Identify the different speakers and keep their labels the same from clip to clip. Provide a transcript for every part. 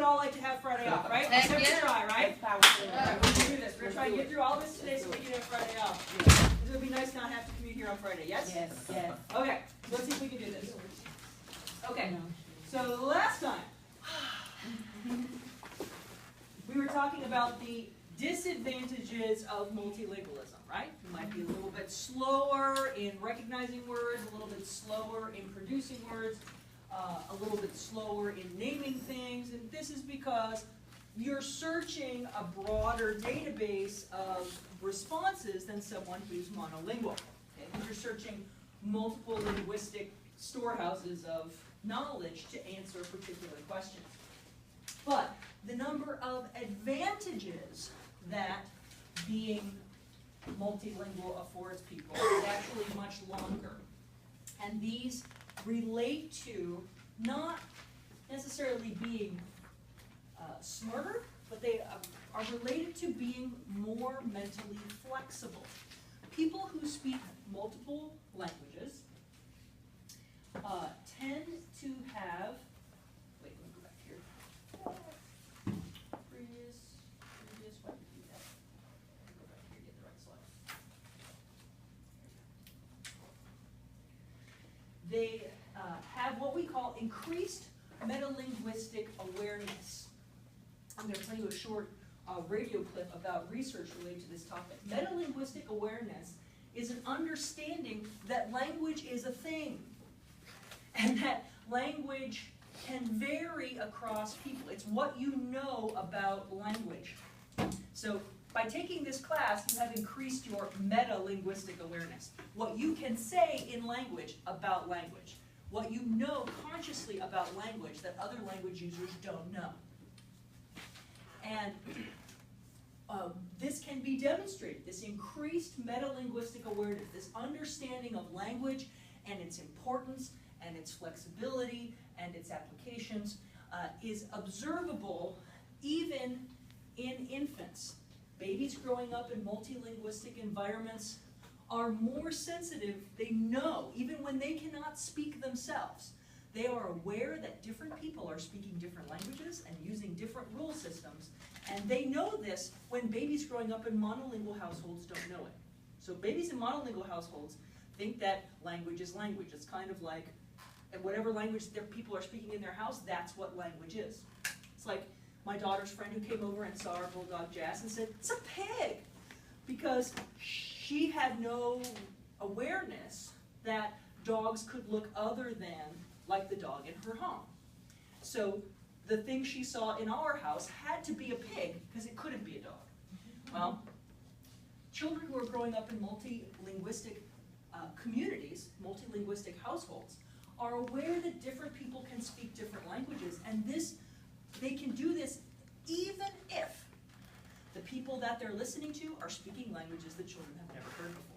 Speaker 1: would all like to have Friday off, right?
Speaker 2: Heck
Speaker 1: Let's
Speaker 2: yeah.
Speaker 1: try, right? All right, we're going to do this. We're going to try and get through all this today so we can have Friday off. It would be nice not have to commute here on Friday, yes?
Speaker 2: Yes, yes.
Speaker 1: Okay, let's see if we can do this. Okay, so last time, we were talking about the disadvantages of multilingualism, right? You might be a little bit slower in recognizing words, a little bit slower in producing words, a little bit slower in naming things, and this is because you're searching a broader database of responses than someone who's monolingual. Okay? You're searching multiple linguistic storehouses of knowledge to answer particular questions. But the number of advantages that being multilingual affords people is actually much longer. And these relate to not necessarily being smarter, but they are related to being more mentally flexible. People who speak multiple languages tend to have, wait, let me go back here. Previous, why did you do that? Let me go back here to get the right slide. They have what we call increased metalinguistic awareness. I'm going to play you a short radio clip about research related to this topic. Metalinguistic awareness is an understanding that language is a thing, and that language can vary across people. It's what you know about language. So by taking this class, you have increased your metalinguistic awareness. What you can say in language about language. What you know consciously about language that other language users don't know. And this can be demonstrated, this increased metalinguistic awareness, this understanding of language and its importance and its flexibility and its applications is observable even in infants. Babies growing up in multilinguistic environments are more sensitive. They know, even when they cannot speak themselves, they are aware that different people are speaking different languages and using different rule systems. And they know this when babies growing up in monolingual households don't know it. So babies in monolingual households think that language is language. It's kind of like whatever language their people are speaking in their house, that's what language is. It's like my daughter's friend who came over and saw our bulldog Jazz and said, "It's a pig," because she had no awareness that dogs could look other than like the dog in her home. So the thing she saw in our house had to be a pig because it couldn't be a dog. Well, children who are growing up in multilinguistic communities, multilinguistic households, are aware that different people can speak different languages, and they can do this even if the people that they're listening to are speaking languages that children have never heard before.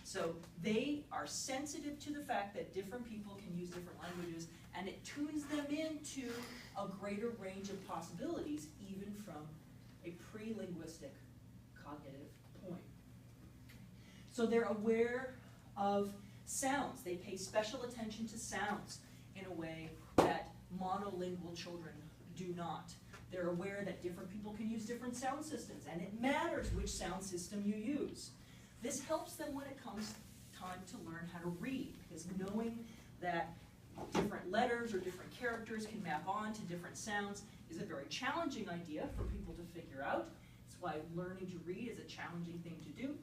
Speaker 1: So they are sensitive to the fact that different people can use different languages, and it tunes them into a greater range of possibilities, even from a pre-linguistic cognitive point. So they're aware of sounds. They pay special attention to sounds in a way that monolingual children do not. They're aware that different people can use different sound systems, and it matters which sound system you use. This helps them when it comes time to learn how to read, because knowing that different letters or different characters can map on to different sounds is a very challenging idea for people to figure out. That's why learning to read is a challenging thing to do.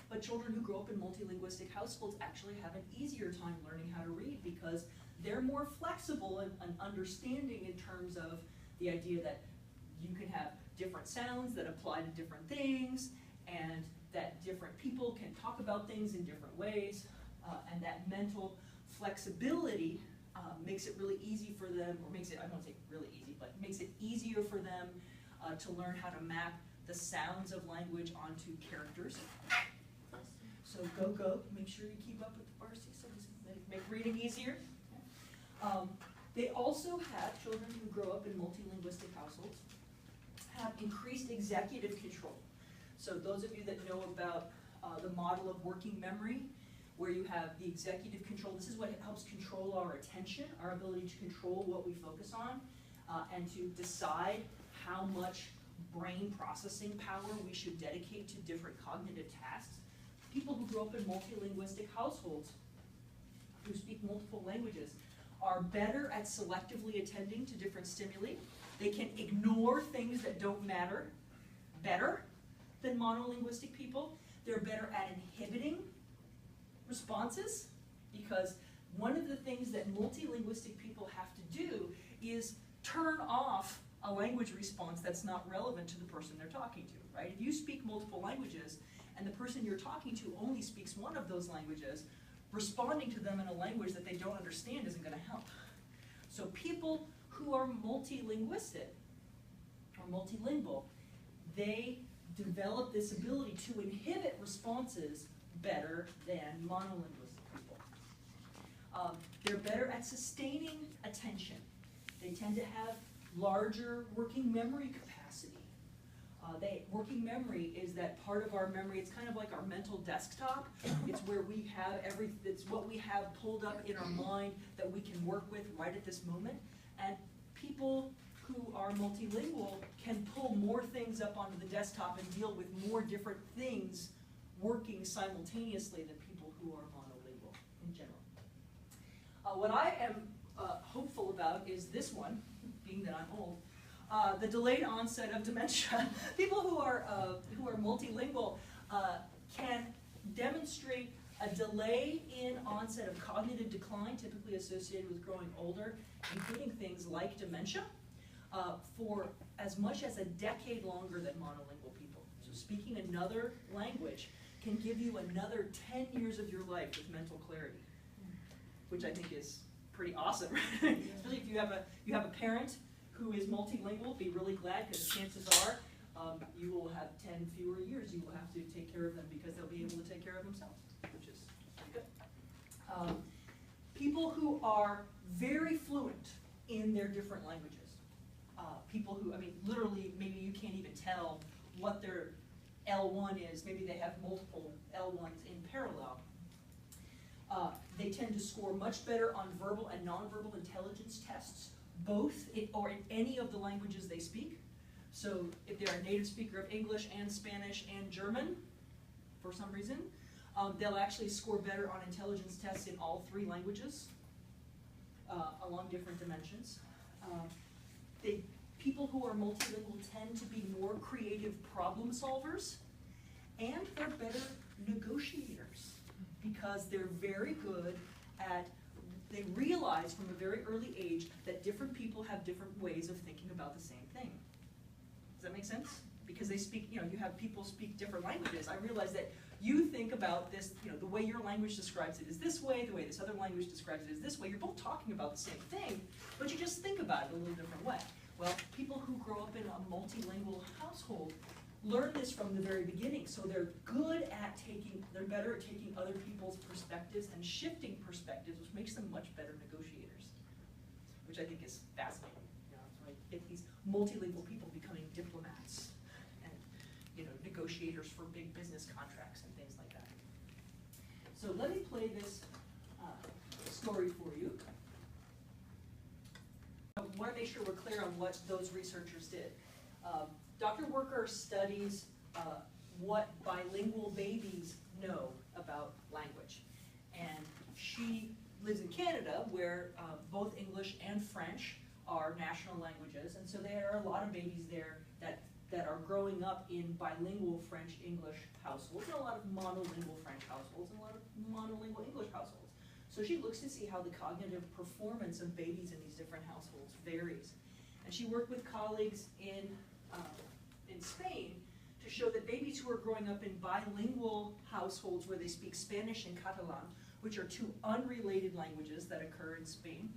Speaker 1: But children who grow up in multilinguistic households actually have an easier time learning how to read because they're more flexible and understanding in terms of the idea that you can have different sounds that apply to different things, and that different people can talk about things in different ways, and that mental flexibility makes it really easy for them, or makes it, I won't say really easy, but makes it easier for them to learn how to map the sounds of language onto characters. So go, make sure you keep up with the Farsi, so make reading easier. They also have, children who grow up in multilinguistic households, have increased executive control. So those of you that know about the model of working memory, where you have the executive control. This is what helps control our attention, our ability to control what we focus on, and to decide how much brain processing power we should dedicate to different cognitive tasks. People who grow up in multilinguistic households, who speak multiple languages, are better at selectively attending to different stimuli. They can ignore things that don't matter better than monolinguistic people. They're better at inhibiting responses, because one of the things that multilinguistic people have to do is turn off a language response that's not relevant to the person they're talking to, right? If you speak multiple languages and the person you're talking to only speaks one of those languages, responding to them in a language that they don't understand isn't going to help. So people who are multilinguistic or multilingual, they develop this ability to inhibit responses better than monolinguistic people. They're better at sustaining attention. They tend to have larger working memory capacity. Working memory is that part of our memory. It's kind of like our mental desktop. It's where we have it's what we have pulled up in our mind that we can work with right at this moment. And people who are multilingual can pull more things up onto the desktop and deal with more different things working simultaneously than people who are monolingual in general. What I am hopeful about is this one, being that I'm old. The delayed onset of dementia. People who are multilingual can demonstrate a delay in onset of cognitive decline, typically associated with growing older, including things like dementia, for as much as a decade longer than monolingual people. So speaking another language can give you another 10 years of your life with mental clarity, which I think is pretty awesome. Especially if you have a parent who is multilingual, be really glad, because chances are you will have 10 fewer years you will have to take care of them, because they'll be able to take care of themselves, which is pretty good. People who are very fluent in their different languages. People who, literally, maybe you can't even tell what their L1 is. Maybe they have multiple L1s in parallel. They tend to score much better on verbal and nonverbal intelligence tests, both or in any of the languages they speak. So if they're a native speaker of English and Spanish and German, for some reason, they'll actually score better on intelligence tests in all three languages along different dimensions. People who are multilingual tend to be more creative problem solvers, and they're better negotiators, because they're very good at, they realize from a very early age that different people have different ways of thinking about the same thing. Does that make sense? Because they speak, you have people speak different languages. I realize that you think about this, the way your language describes it is this way, the way this other language describes it is this way. You're both talking about the same thing, but you just think about it a little different way. Well, people who grow up in a multilingual household learn this from the very beginning, so they're better at taking other people's perspectives and shifting perspectives, which makes them much better negotiators, which I think is fascinating. So I get these multilingual people becoming diplomats and negotiators for big business contracts and things like that. So let me play this story for you. I want to make sure we're clear on what those researchers did. Dr. Worker studies what bilingual babies know about language. And she lives in Canada, where both English and French are national languages. And so there are a lot of babies there that are growing up in bilingual French-English households, and a lot of monolingual French households, and a lot of monolingual English households. So she looks to see how the cognitive performance of babies in these different households varies. And she worked with colleagues in Spain to show that babies who are growing up in bilingual households where they speak Spanish and Catalan, which are two unrelated languages that occur in Spain,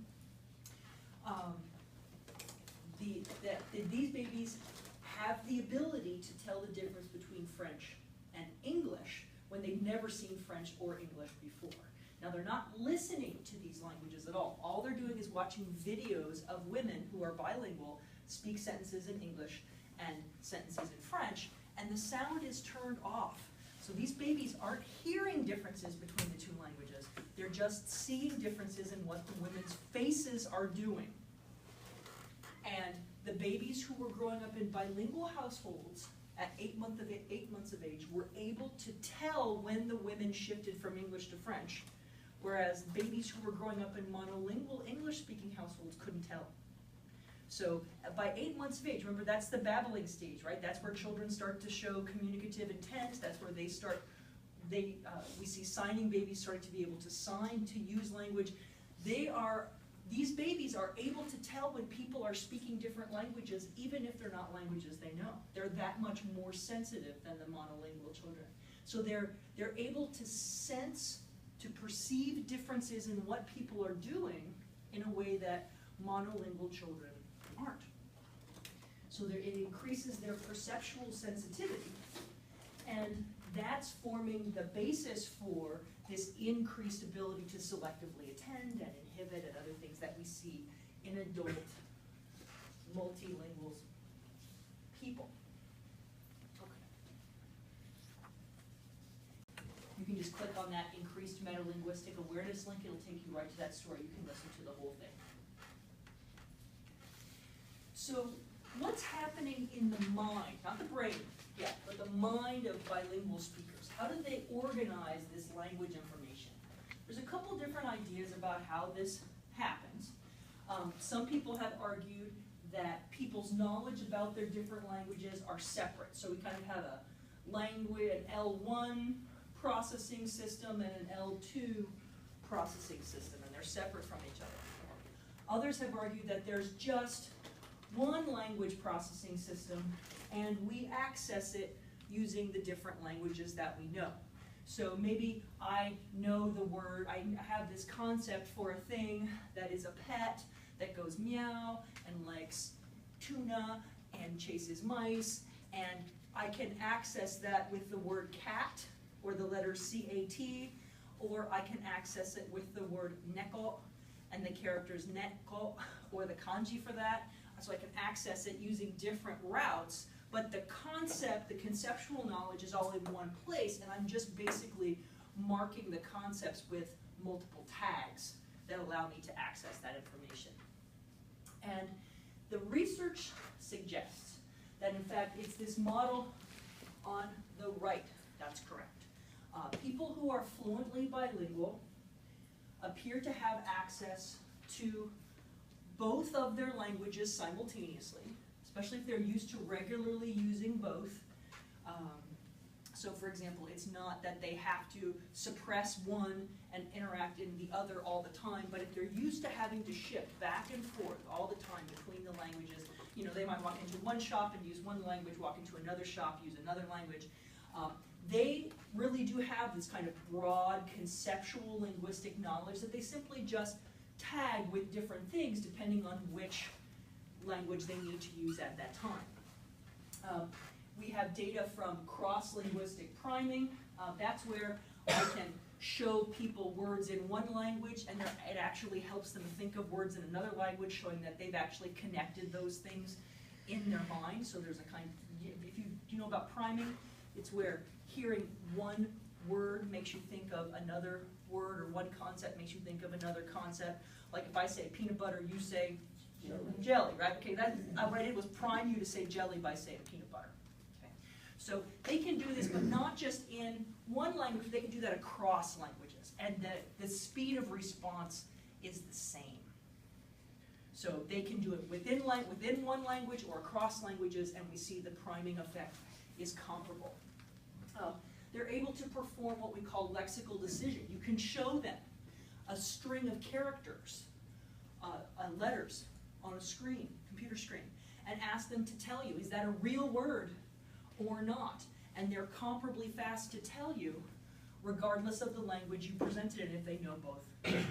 Speaker 1: these babies have the ability to tell the difference between French and English when they've never seen French or English before. Now, they're not listening to these languages at all. All they're doing is watching videos of women who are bilingual speak sentences in English and sentences in French, and the sound is turned off So these babies aren't hearing differences between the two languages. They're just seeing differences in what the women's faces are doing. And the babies who were growing up in bilingual households at 8 months of age were able to tell when the women shifted from English to French, whereas babies who were growing up in monolingual English-speaking households couldn't tell. So by 8 months of age, remember that's the babbling stage, right? That's where children start to show communicative intent. That's where they start, we see signing babies starting to be able to sign, to use language. These babies are able to tell when people are speaking different languages, even if they're not languages they know. They're that much more sensitive than the monolingual children. So they're able to sense, to perceive differences in what people are doing in a way that monolingual children aren't. So it increases their perceptual sensitivity, and that's forming the basis for this increased ability to selectively attend and inhibit and other things that we see in adult multilingual people. Okay. You can just click on that increased metalinguistic awareness link. It'll take you right to that story. You can listen to the whole thing. So what's happening in the mind, not the brain yet, but the mind of bilingual speakers? How do they organize this language information? There's a couple different ideas about how this happens. Some people have argued that people's knowledge about their different languages are separate. So we kind of have a language, an L1 processing system and an L2 processing system, and they're separate from each other. Others have argued that there's just one language processing system, and we access it using the different languages that we know. So maybe I know the word, I have this concept for a thing that is a pet that goes meow and likes tuna and chases mice, and I can access that with the word cat or the letter C-A-T, or I can access it with the word neko and the characters neko or the kanji for that. So I can access it using different routes, but the concept, the conceptual knowledge is all in one place, and I'm just basically marking the concepts with multiple tags that allow me to access that information. And the research suggests that in fact it's this model on the right that's correct. People who are fluently bilingual appear to have access to both of their languages simultaneously, especially if they're used to regularly using both. So for example, it's not that they have to suppress one and interact in the other all the time, but if they're used to having to shift back and forth all the time between the languages, you know, they might walk into one shop and use one language, walk into another shop, use another language. They really do have this kind of broad conceptual linguistic knowledge that they simply just tag with different things depending on which language they need to use at that time. We have data from cross-linguistic priming. That's where I can show people words in one language, and it actually helps them think of words in another language, showing that they've actually connected those things in their mind. So there's a kind of, if you, do you know about priming? It's where hearing one word makes you think of another word, or one concept makes you think of another concept. Like if I say peanut butter, you say jelly, right? Okay, what I did was prime you to say jelly by saying peanut butter. Okay. So they can do this, but not just in one language, they can do that across languages. And the speed of response is the same. So they can do it within one language or across languages, and we see the priming effect is comparable. They're able to perform what we call lexical decision. You can show them a string of characters, letters on a screen, computer screen, and ask them to tell you, is that a real word or not? And they're comparably fast to tell you, regardless of the language you presented it, if they know both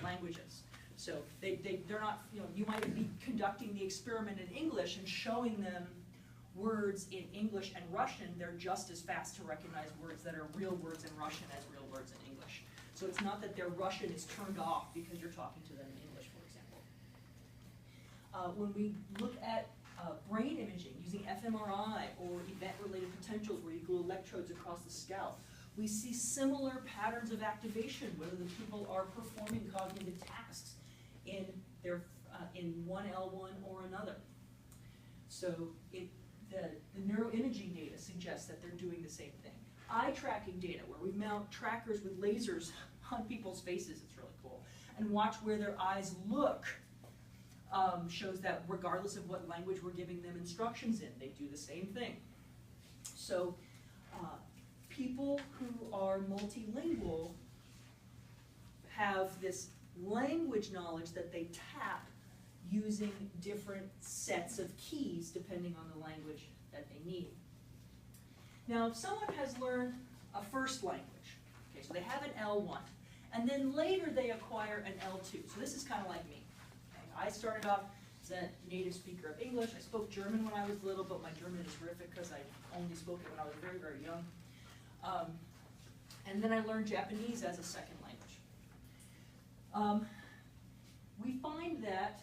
Speaker 1: languages. So they're not, you know, you might be conducting the experiment in English and showing them words in English and Russian. They're just as fast to recognize words that are real words in Russian as real words in English. So it's not that their Russian is turned off because you're talking to them in English, for example. When we look at brain imaging using fMRI or event-related potentials where you glue electrodes across the scalp, We see similar patterns of activation, whether the people are performing cognitive tasks in their in one L1 or another. So the neuroimaging data suggests that they're doing the same thing. Eye tracking data, where we mount trackers with lasers on people's faces, it's really cool, and watch where their eyes look, shows that regardless of what language we're giving them instructions in, they do the same thing. So people who are multilingual have this language knowledge that they tap using different sets of keys depending on the language that they need. Now, if someone has learned a first language, okay, so they have an L1, and then later they acquire an L2. So this is kind of like me. Okay? I started off as a native speaker of English. I spoke German when I was little, but my German is horrific because I only spoke it when I was very, very young. And then I learned Japanese as a second language. We find that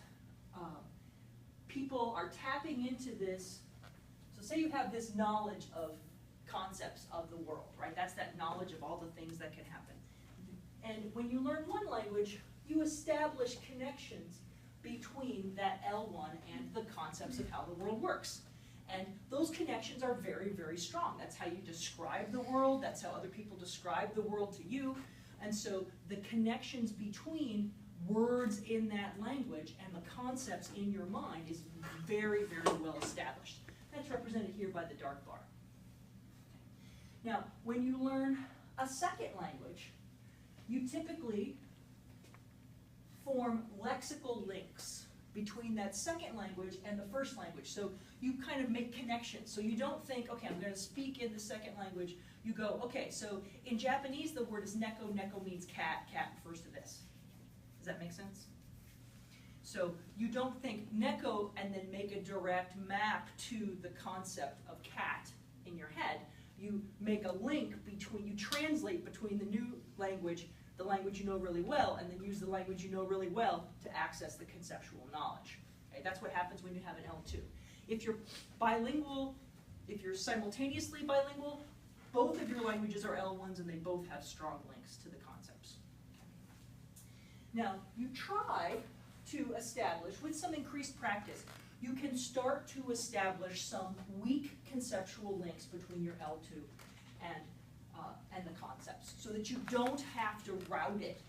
Speaker 1: people are tapping into this. So say you have this knowledge of concepts of the world, right? That's that knowledge of all the things that can happen. And when you learn one language, you establish connections between that L1 and the concepts of how the world works. And those connections are very, very strong. That's how you describe the world. That's how other people describe the world to you. And so the connections between words in that language and the concepts in your mind is very, very well established. That's represented here by the dark bar. Now, when you learn a second language, you typically form lexical links between that second language and the first language. So you kind of make connections. So you don't think, okay, I'm going to speak in the second language. You go, okay, so in Japanese the word is neko. Neko means cat. Cat refers to this. Does that make sense? So you don't think neko and then make a direct map to the concept of cat in your head. You make a link between, you translate between the new language, the language you know really well, and then use the language you know really well to access the conceptual knowledge. Okay? That's what happens when you have an L2. If you're bilingual, if you're simultaneously bilingual, both of your languages are L1s and they both have strong links to the concepts. Now, you try to establish, with some increased practice, you can start to establish some weak conceptual links between your L2 and the concepts, so that you don't have to route it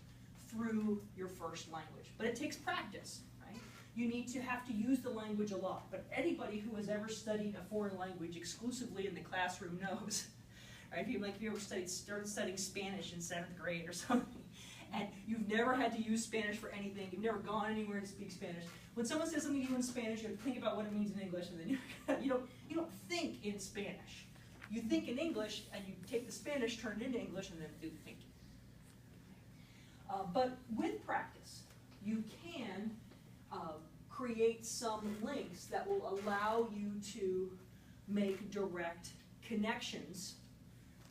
Speaker 1: through your first language. But it takes practice, right? You need to have to use the language a lot. But anybody who has ever studied a foreign language exclusively in the classroom knows, right? If you ever started studying Spanish in 7th grade or something, and you've never had to use Spanish for anything, you've never gone anywhere to speak Spanish. When someone says something to you in Spanish, you have to think about what it means in English, and then you don't think in Spanish. You think in English, and you take the Spanish, turn it into English, and then do the thinking. But with practice, you can create some links that will allow you to make direct connections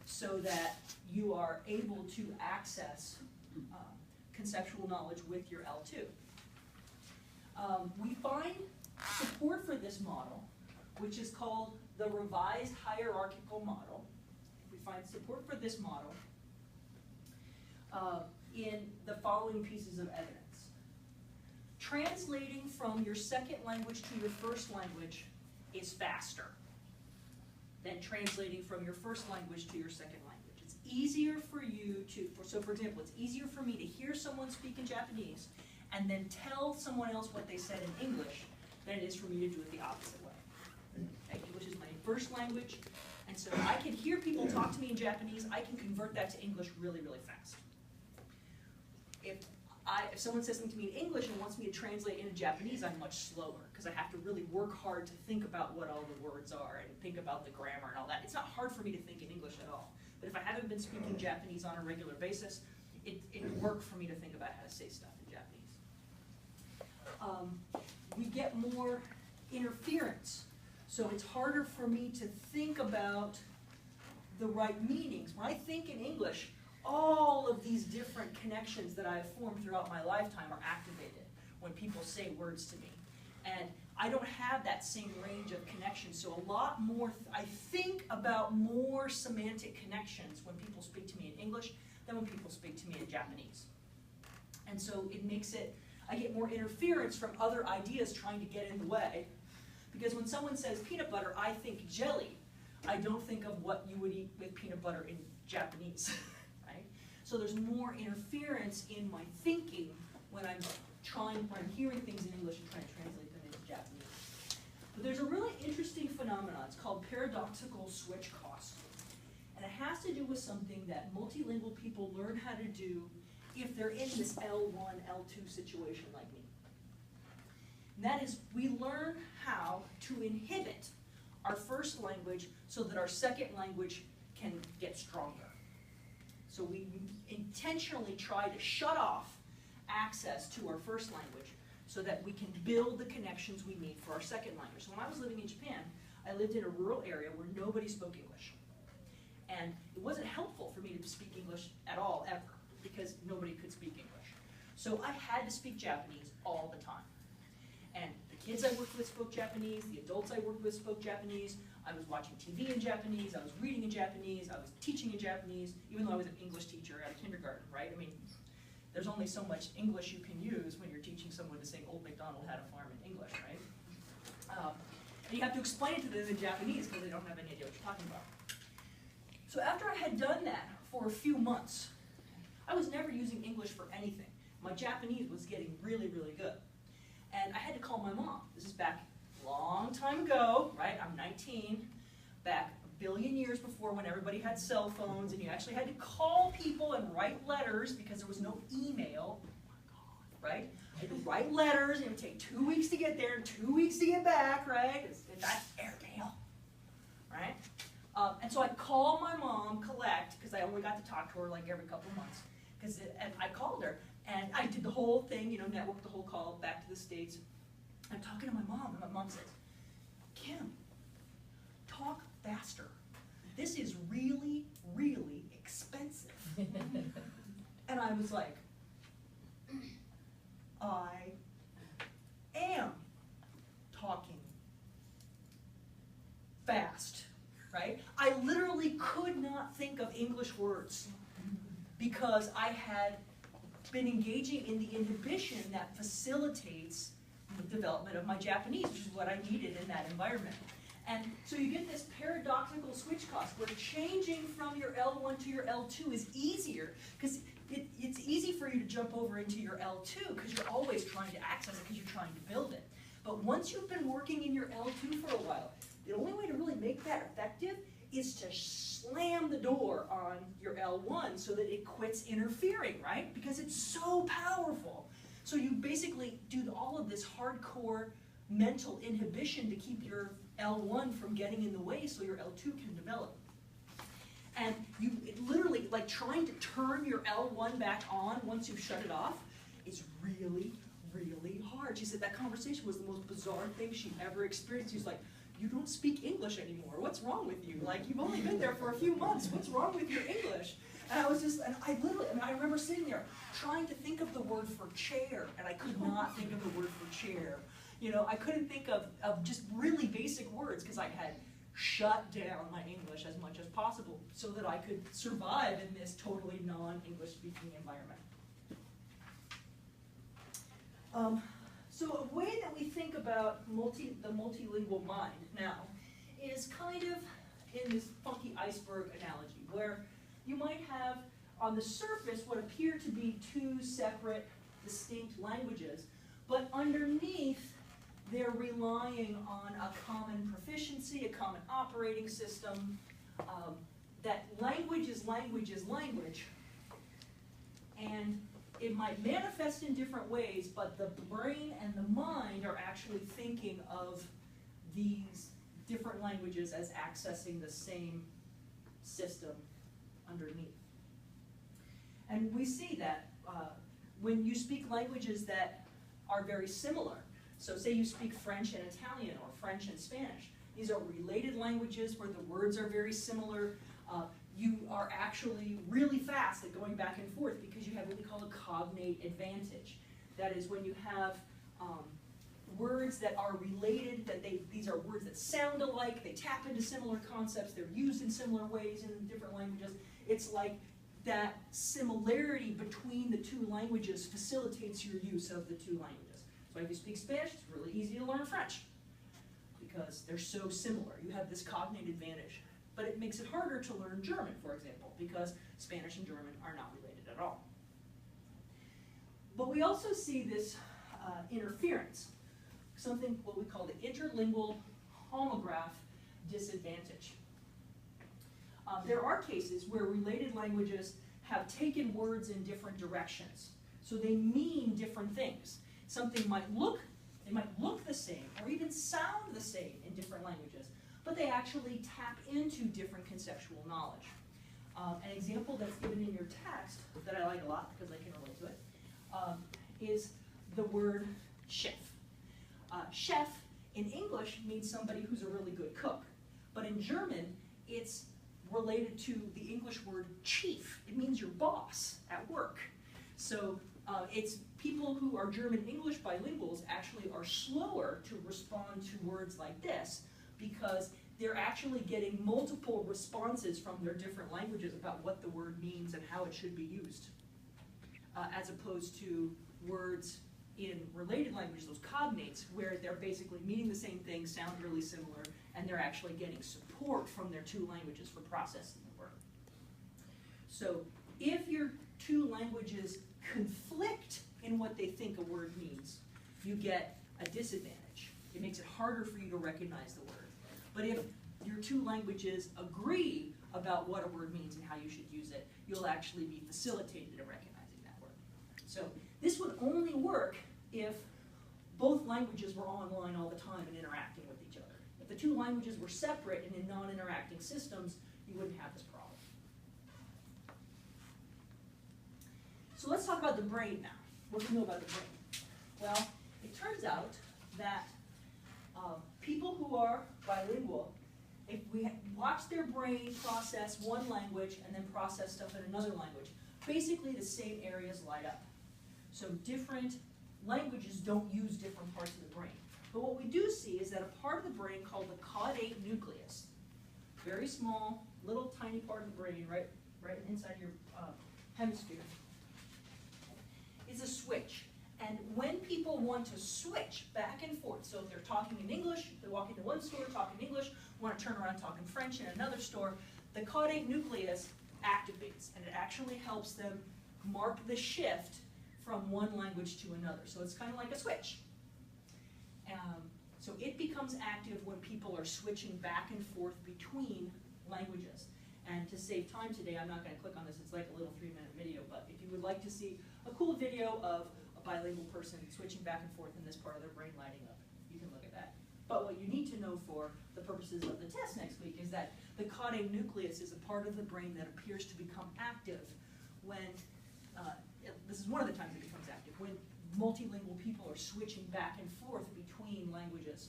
Speaker 1: so that you are able to access conceptual knowledge with your L2. We find support for this model, which is called the revised hierarchical model. We find support for this model in the following pieces of evidence. Translating from your second language to your first language is faster than translating from your first language to your second language. It's easier for you to, so for example, it's easier for me to hear someone speak in Japanese and then tell someone else what they said in English than it is for me to do it the opposite way. Okay, English is my first language, and so I can hear people talk to me in Japanese, I can convert that to English really, really fast. If someone says something to me in English and wants me to translate into Japanese, I'm much slower, because I have to really work hard to think about what all the words are and think about the grammar and all that. It's not hard for me to think in English at all. But if I haven't been speaking Japanese on a regular basis, it worked for me to think about how to say stuff in Japanese. We get more interference. So it's harder for me to think about the right meanings. When I think in English, all of these different connections that I have formed throughout my lifetime are activated when people say words to me. And I don't have that same range of connections. So a lot more, I think about more semantic connections when people speak to me in English than when people speak to me in Japanese. And so it makes it, I get more interference from other ideas trying to get in the way. Because when someone says peanut butter, I think jelly. I don't think of what you would eat with peanut butter in Japanese, right? So there's more interference in my thinking when I'm hearing things in English and trying to translate them into Japanese. But there's a really interesting phenomenon. It's called paradoxical switch cost. And it has to do with something that multilingual people learn how to do if they're in this L1, L2 situation like me. And that is, we learn how to inhibit our first language so that our second language can get stronger. So we intentionally try to shut off access to our first language so that we can build the connections we need for our second language. So when I was living in Japan, I lived in a rural area where nobody spoke English. And it wasn't helpful for me to speak English at all, ever, because nobody could speak English. So I had to speak Japanese all the time. And the kids I worked with spoke Japanese, the adults I worked with spoke Japanese, I was watching TV in Japanese, I was reading in Japanese, I was teaching in Japanese, even though I was an English teacher at a kindergarten, right? I mean, there's only so much English you can use when you're teaching someone to sing Old MacDonald Had a Farm in English, right? And you have to explain it to them in Japanese because they don't have any idea what you're talking about. So after I had done that for a few months, I was never using English for anything. My Japanese was getting really, really good. And I had to call my mom. This is back a long time ago, right? I'm 19, back a billion years before when everybody had cell phones and you actually had to call people and write letters because there was no email, right? I had to write letters and it would take 2 weeks to get there and 2 weeks to get back, right? It's not airmail, right? And so I called my mom, collect, because I only got to talk to her like every couple of months. And I called her, and I did the whole thing, you know, networked the whole call back to the States. I'm talking to my mom, and my mom says, Kim, talk faster. This is really, really expensive. And I was like, I am talking fast, right? I literally could not think of English words because I had been engaging in the inhibition that facilitates the development of my Japanese, which is what I needed in that environment. And so you get this paradoxical switch cost where changing from your L1 to your L2 is easier because it's easy for you to jump over into your L2 because you're always trying to access it because you're trying to build it. But once you've been working in your L2 for a while, the only way to really make that effective is to slam the door on your L1 so that it quits interfering, right? Because it's so powerful. So you basically do all of this hardcore mental inhibition to keep your L1 from getting in the way so your L2 can develop. And literally, like trying to turn your L1 back on once you've shut it off is really, really hard. She said that conversation was the most bizarre thing she ever experienced. She was like, you don't speak English anymore. What's wrong with you? Like, you've only been there for a few months. What's wrong with your English? And I was just, and I remember sitting there trying to think of the word for chair, and I could not think of the word for chair. You know, I couldn't think of just really basic words because I had shut down my English as much as possible so that I could survive in this totally non-English speaking environment. So a way that we think about the multilingual mind now is kind of in this funky iceberg analogy, where you might have on the surface what appear to be two separate, distinct languages, but underneath they're relying on a common proficiency, a common operating system, that language is language is language, and it might manifest in different ways, but the brain and the mind are actually thinking of these different languages as accessing the same system underneath. And we see that when you speak languages that are very similar, so say you speak French and Italian or French and Spanish, these are related languages where the words are very similar. You are actually really fast at going back and forth because you have what we call a cognate advantage. That is when you have words that are related, that these are words that sound alike, they tap into similar concepts, they're used in similar ways in different languages. It's like that similarity between the two languages facilitates your use of the two languages. So if you speak Spanish, it's really easy to learn French because they're so similar. You have this cognate advantage. But it makes it harder to learn German, for example, because Spanish and German are not related at all. But we also see this interference, something what we call the interlingual homograph disadvantage. There are cases where related languages have taken words in different directions, so they mean different things. Something might look the same or even sound the same in different languages, but they actually tap into different conceptual knowledge. An example that's given in your text that I like a lot because I can relate to it is the word chef. Chef in English means somebody who's a really good cook, but in German it's related to the English word chief. It means your boss at work. So it's people who are German-English bilinguals actually are slower to respond to words like this because they're actually getting multiple responses from their different languages about what the word means and how it should be used, as opposed to words in related languages, those cognates, where they're basically meaning the same thing, sound really similar, and they're actually getting support from their two languages for processing the word. So if your two languages conflict in what they think a word means, you get a disadvantage. It makes it harder for you to recognize the word. But if your two languages agree about what a word means and how you should use it, you'll actually be facilitated in recognizing that word. So this would only work if both languages were online all the time and interacting with each other. If the two languages were separate and in non-interacting systems, you wouldn't have this problem. So let's talk about the brain now. What do we know about the brain? Well, it turns out that people who are bilingual, if we watch their brain process one language and then process stuff in another language, basically the same areas light up. So different languages don't use different parts of the brain. But what we do see is that a part of the brain called the caudate nucleus, very small, little tiny part of the brain right inside your hemisphere, is a switch. And when people want to switch back and forth, so if they're talking in English, they walk into one store talking English, want to turn around talking French in another store, the caudate nucleus activates, and it actually helps them mark the shift from one language to another. So it's kind of like a switch. So it becomes active when people are switching back and forth between languages. And to save time today, I'm not going to click on this. It's like a little 3-minute video. But if you would like to see a cool video of a bilingual person switching back and forth in this part of their brain lighting up, you can look at that. But what you need to know for the purposes of the test next week is that the caudate nucleus is a part of the brain that appears to become active when, this is one of the times it becomes active, when multilingual people are switching back and forth between languages.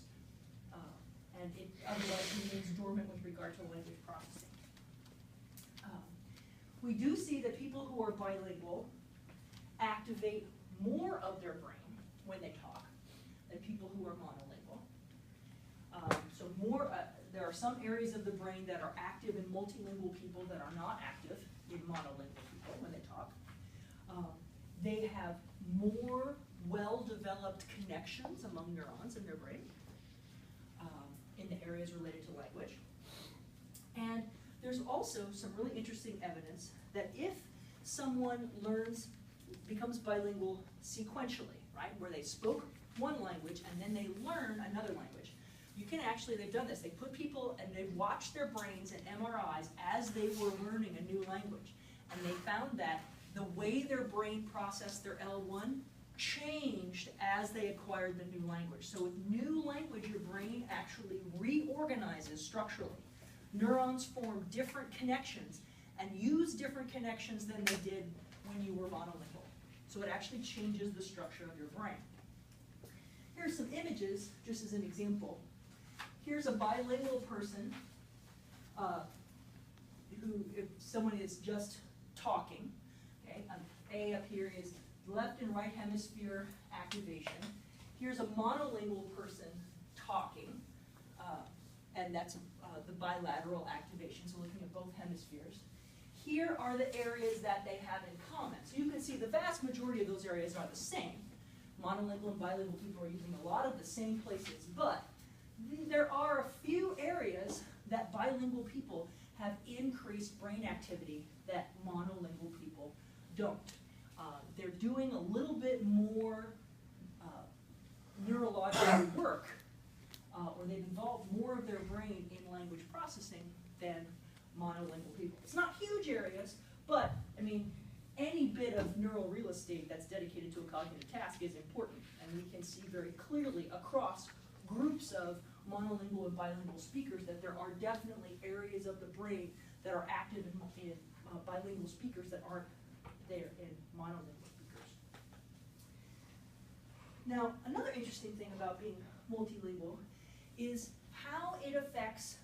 Speaker 1: And it otherwise remains dormant with regard to language processing. We do see that people who are bilingual activate more of their brain when they talk than people who are monolingual. So there are some areas of the brain that are active in multilingual people that are not active in monolingual people when they talk. They have more well-developed connections among neurons in their brain in the areas related to language. And there's also some really interesting evidence that if someone becomes bilingual sequentially, right, where they spoke one language and then they learn another language, you can actually, they've done this, they put people and they've watched their brains and MRIs as they were learning a new language. And they found that the way their brain processed their L1 changed as they acquired the new language. So with new language, your brain actually reorganizes structurally. Neurons form different connections and use different connections than they did when you were monolingual. So it actually changes the structure of your brain. Here's some images, just as an example. Here's a bilingual person if someone is just talking. Okay, A up here is left and right hemisphere activation. here's a monolingual person talking, and that's the bilateral activation, so looking at both hemispheres. Here are the areas that they have in common. So you can see the vast majority of those areas are the same. Monolingual and bilingual people are using a lot of the same places, but there are a few areas that bilingual people have increased brain activity that monolingual people don't. They're doing a little bit more neurological work, or they've involved more of their brain in language processing than monolingual people. It's not huge areas, but I mean, any bit of neural real estate that's dedicated to a cognitive task is important, and we can see very clearly across groups of monolingual and bilingual speakers that there are definitely areas of the brain that are active in bilingual speakers that aren't there in monolingual speakers. Now, another interesting thing about being multilingual is how it affects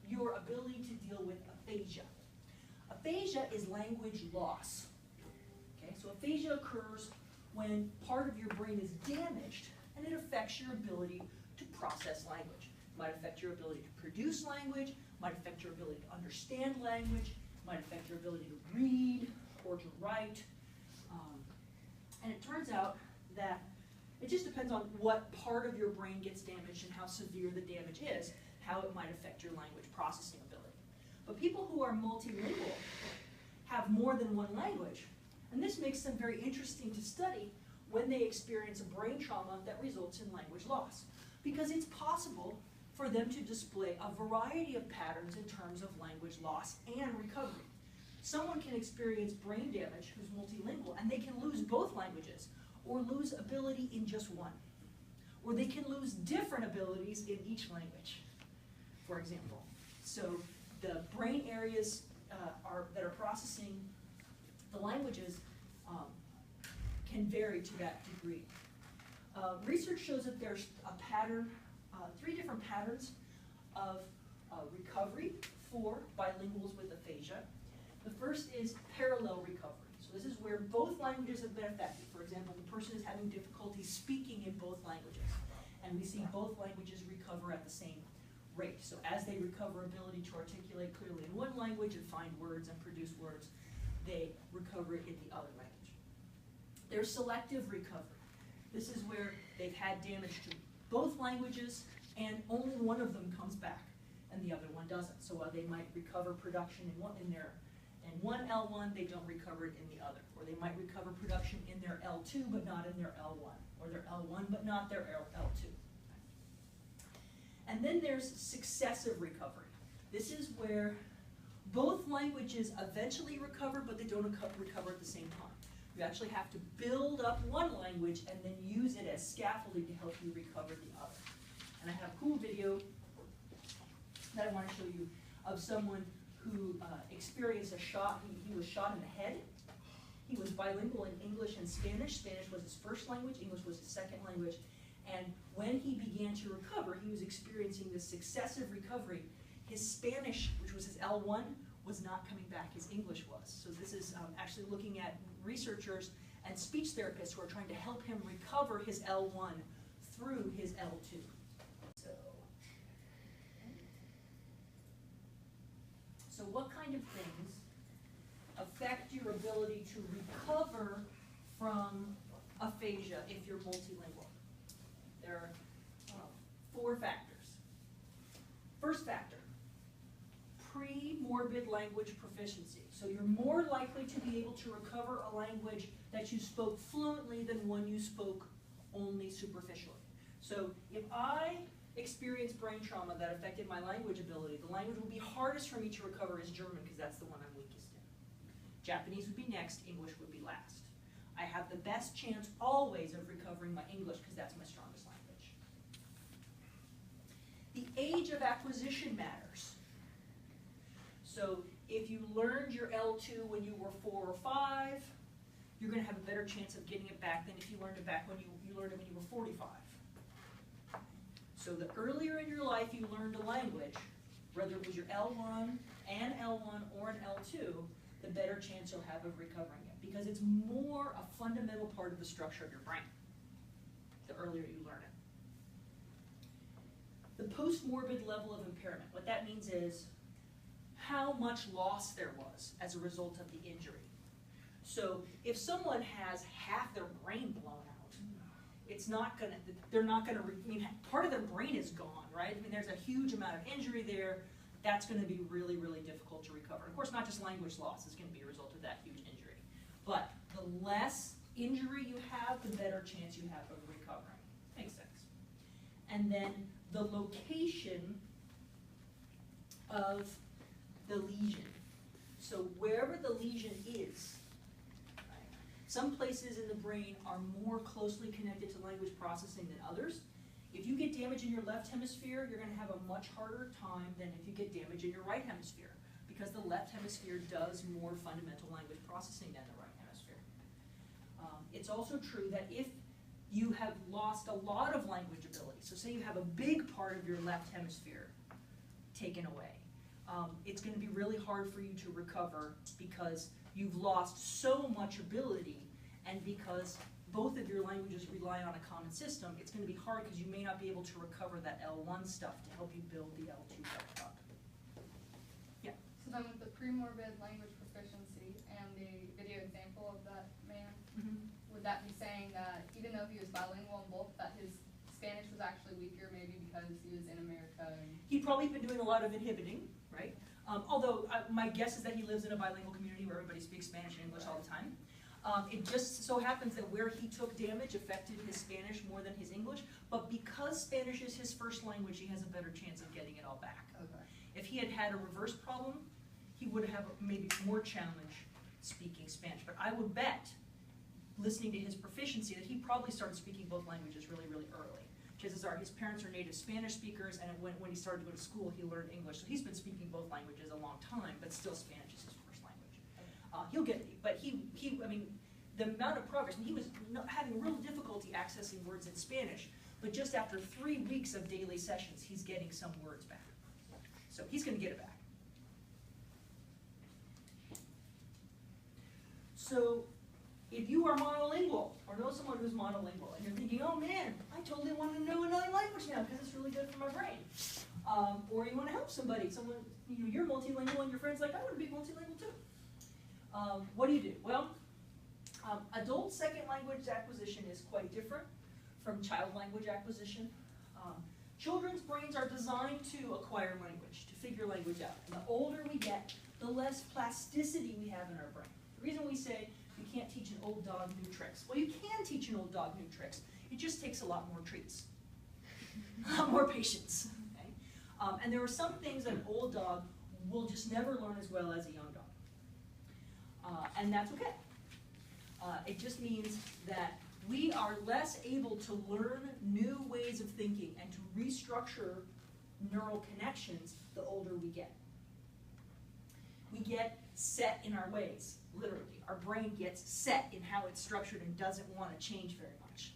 Speaker 1: your ability to deal with aphasia. Aphasia is language loss. Okay, so aphasia occurs when part of your brain is damaged, and it affects your ability to process language. It might affect your ability to produce language, might affect your ability to understand language, might affect your ability to read or to write. And it turns out that it just depends on what part of your brain gets damaged and how severe the damage is, how it might affect your language processing ability. But people who are multilingual have more than one language, and this makes them very interesting to study when they experience a brain trauma that results in language loss, because it's possible for them to display a variety of patterns in terms of language loss and recovery. Someone can experience brain damage who's multilingual, and they can lose both languages, or lose ability in just one. Or they can lose different abilities in each language, for example. So the brain areas that are processing the languages can vary to that degree. Research shows that there's a pattern, 3 different patterns of recovery for bilinguals with aphasia. The first is parallel recovery. So this is where both languages have been affected. For example, the person is having difficulty speaking in both languages, and we see both languages recover at the same rate. So as they recover ability to articulate clearly in one language and find words and produce words, they recover it in the other language. There's selective recovery. This is where they've had damage to both languages and only one of them comes back and the other one doesn't. So while they might recover production in one L1, they don't recover it in the other. Or they might recover production in their L2 but not in their L1, or their L1 but not their L2. And then there's successive recovery. This is where both languages eventually recover, but they don't recover at the same time. You actually have to build up one language and then use it as scaffolding to help you recover the other. And I have a cool video that I want to show you of someone who experienced a shot. He was shot in the head. He was bilingual in English and Spanish. Spanish was his first language, English was his second language. And when he began to recover, he was experiencing this successive recovery. His Spanish, which was his L1, was not coming back, his English was. So this is actually looking at researchers and speech therapists who are trying to help him recover his L1 through his L2. So what kind of things affect your ability to recover from aphasia if you're multilingual? There are 4 factors. First factor, pre-morbid language proficiency. So you're more likely to be able to recover a language that you spoke fluently than one you spoke only superficially. So if I experienced brain trauma that affected my language ability, the language would be hardest for me to recover is German, because that's the one I'm weakest in. Japanese would be next, English would be last. I have the best chance always of recovering my English because that's my strongest language. The age of acquisition matters. So if you learned your L2 when you were 4 or 5, you're going to have a better chance of getting it back than if you learned it back when you learned it when you were 45. So the earlier in your life you learned a language, whether it was your L1, an L1, or an L2, the better chance you'll have of recovering it, because it's more a fundamental part of the structure of your brain. the earlier you learn it. The post-morbid level of impairment, what that means is how much loss there was as a result of the injury. So if someone has half their brain blown out, they're not gonna, I mean, part of their brain is gone, right? I mean, there's a huge amount of injury there. That's gonna be really, really difficult to recover. Of course, not just language loss is gonna be a result of that huge injury. But the less injury you have, the better chance you have of recovering. Makes sense. And then the location of the lesion. So wherever the lesion is, right, some places in the brain are more closely connected to language processing than others. If you get damage in your left hemisphere, you're going to have a much harder time than if you get damage in your right hemisphere, because the left hemisphere does more fundamental language processing than the right hemisphere. It's also true that if you have lost a lot of language ability, so say you have a big part of your left hemisphere taken away, it's going to be really hard for you to recover because you've lost so much ability, and because both of your languages rely on a common system, it's going to be hard because you may not be able to recover that L1 stuff to help you build the L2 stuff up. Yeah?
Speaker 2: So then with the premorbid language proficiency and the video example of that man, would that be saying that even though he was bilingual in both, that his Spanish was actually weaker, maybe because he was in America?
Speaker 1: He'd probably been doing a lot of inhibiting, right? Although my guess is that he lives in a bilingual community where everybody speaks Spanish and English all the time. It just so happens that where he took damage affected his Spanish more than his English, but because Spanish is his first language, he has a better chance of getting it all back.
Speaker 2: Okay.
Speaker 1: If he had had a reverse problem, he would have maybe more challenge speaking Spanish. But I would bet, listening to his proficiency, that he probably started speaking both languages really, really early. Chances are his parents are native Spanish speakers, and when he started to go to school, he learned English. So he's been speaking both languages a long time, but still Spanish is his first language. He'll get it, but I mean, the amount of progress, and he was having real difficulty accessing words in Spanish, but just after 3 weeks of daily sessions, he's getting some words back. So he's going to get it back. So if you are monolingual, or know someone who's monolingual, and you're thinking, oh man, I totally want to know another language now because it's really good for my brain. Or you want to help somebody, you're multilingual and your friend's like, I want to be multilingual too. What do you do? Well, adult second language acquisition is quite different from child language acquisition. Children's brains are designed to acquire language, to figure language out. And the older we get, the less plasticity we have in our brain. The reason we say you can't teach an old dog new tricks. Well, you can teach an old dog new tricks. It just takes a lot more treats, a lot more patience. Okay? And there are some things that an old dog will just never learn as well as a young dog. And that's okay. It just means that we are less able to learn new ways of thinking and to restructure neural connections the older we get. We get set in our ways, literally. Our brain gets set in how it's structured and doesn't want to change very much.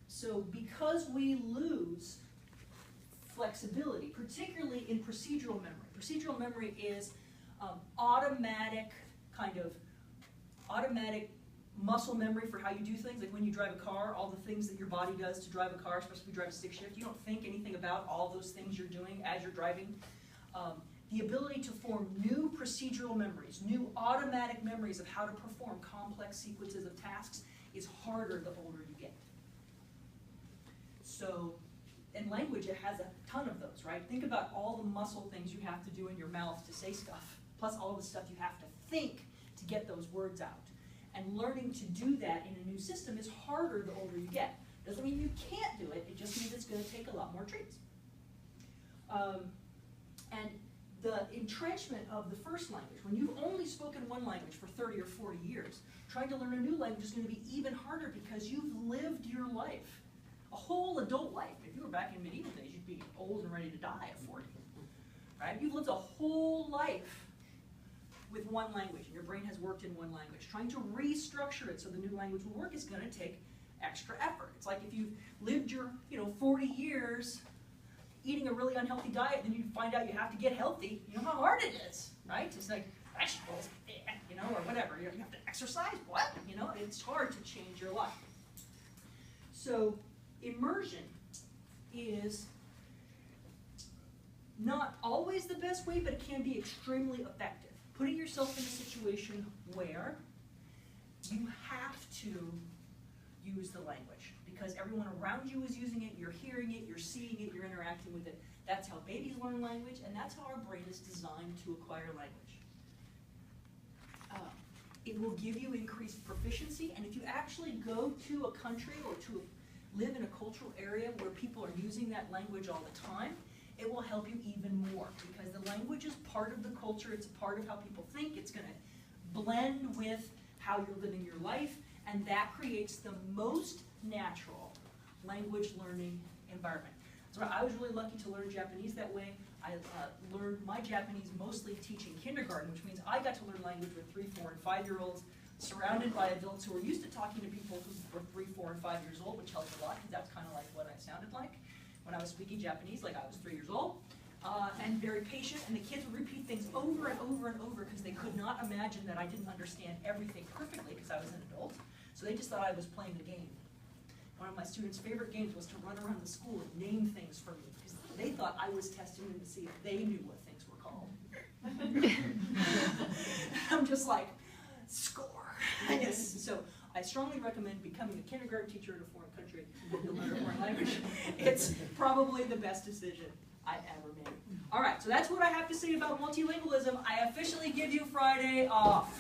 Speaker 1: So because we lose flexibility, particularly in procedural memory. Procedural memory is automatic muscle memory for how you do things. Like when you drive a car, all the things that your body does to drive a car, especially if you drive a stick shift, you don't think anything about all those things you're doing as you're driving. The ability to form new procedural memories, new automatic memories of how to perform complex sequences of tasks is harder the older you get. So in language, it has a ton of those, right? Think about all the muscle things you have to do in your mouth to say stuff, plus all the stuff you have to think to get those words out. And learning to do that in a new system is harder the older you get. Doesn't mean you can't do it, it just means it's going to take a lot more treats. And the entrenchment of the first language, when you've only spoken one language for 30 or 40 years, trying to learn a new language is going to be even harder because you've lived your life, a whole adult life. If you were back in medieval days, you'd be old and ready to die at 40. Right? You've lived a whole life with one language, and your brain has worked in one language. Trying to restructure it so the new language will work is going to take extra effort. It's like if you've lived your 40 years eating a really unhealthy diet, then you find out you have to get healthy. You know how hard it is, right? It's like vegetables, or whatever. You have to exercise. What? It's hard to change your life. So immersion is not always the best way, but it can be extremely effective. Putting yourself in a situation where you have to use the language because everyone around you is using it, you're hearing it, you're seeing it, you're interacting with it. That's how babies learn language, and that's how our brain is designed to acquire language. It will give you increased proficiency, and if you actually go to a country or to live in a cultural area where people are using that language all the time, it will help you even more because the language is part of the culture, it's a part of how people think, it's going to blend with how you're living your life, and that creates the most natural language learning environment. So I was really lucky to learn Japanese that way. I learned my Japanese mostly teaching kindergarten, which means I got to learn language with 3, 4, and 5-year-olds, surrounded by adults who were used to talking to people who were 3, 4, and 5 years old, which helped a lot because that's kind of like what I sounded like when I was speaking Japanese, like I was 3 years old, and very patient, and the kids would repeat things over and over and over because they could not imagine that I didn't understand everything perfectly because I was an adult, so they just thought I was playing the game. One of my students' favorite games was to run around the school and name things for me because they thought I was testing them to see if they knew what things were called. I'm just like, score. Yes. So I strongly recommend becoming a kindergarten teacher in a foreign country to learn a foreign language. It's probably the best decision I ever made. All right, so that's what I have to say about multilingualism. I officially give you Friday off.